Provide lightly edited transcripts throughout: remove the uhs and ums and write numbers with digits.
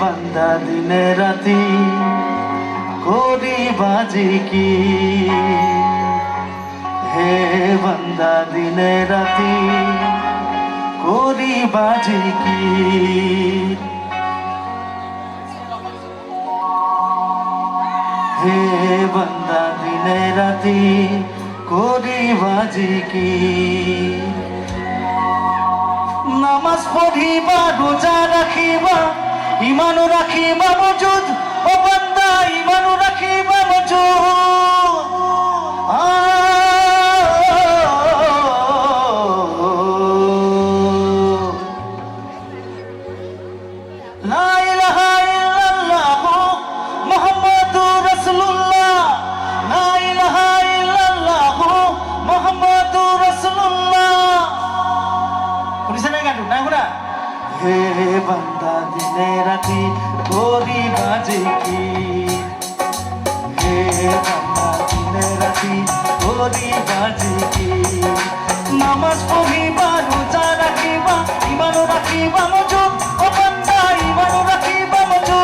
বান্দা দিনে রাতি করি বাজি কি, হে বান্দা দিনে রাতি করি বাজি কি। হে বান্দা দিনে রাতি করি বাজি কি। নামাজ পড়িবা রোজা রাখিবা ইমানও রাখিবা মজুদ, ও বান্দা ইমানও রাখিবা মজুদ। লা ইলাহা ইল্লাল্লাহ মুহাম্মাদুর রাসূলুল্লাহ, লা ইলাহা ইল্লাল্লাহ মুহাম্মাদুর রাসূলুল্লাহ। শুনিছেনে গানটো? নাই শুনা? হে বান্দা দিনে রাতি করি বাজি কি, হে বান্দা দিনে রাতি করি বাজি কি। নামাজ পড়িবা রোজা রাখিবা ইমানও রাখিবা মজুদ, ও বান্দা ইমানও রাখিবা মজুদ।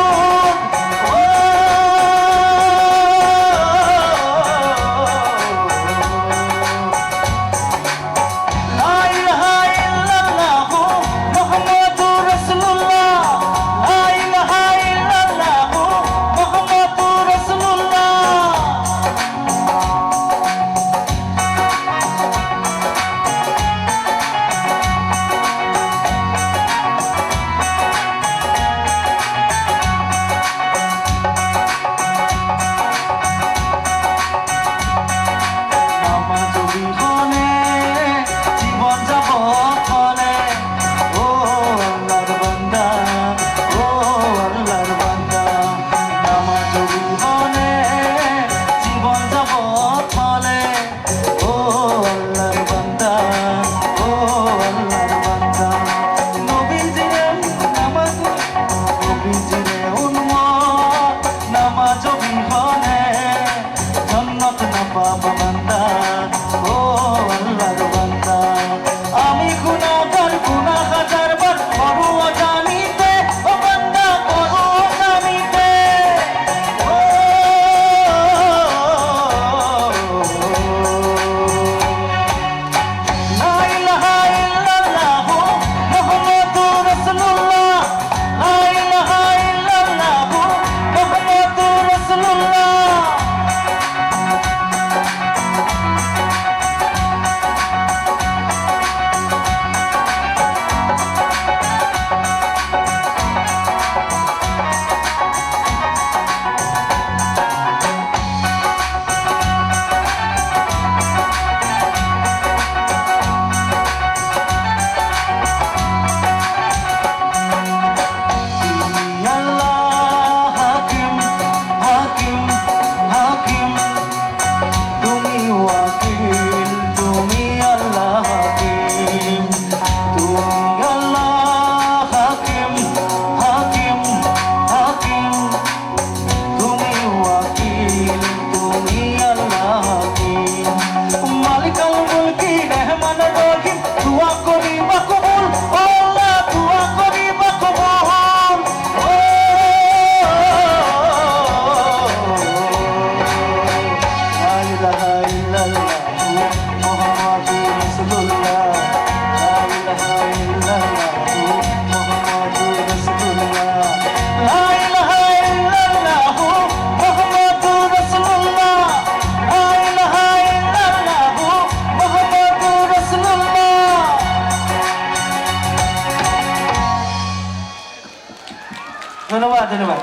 ধন্যবাদ ধন্যবাদ।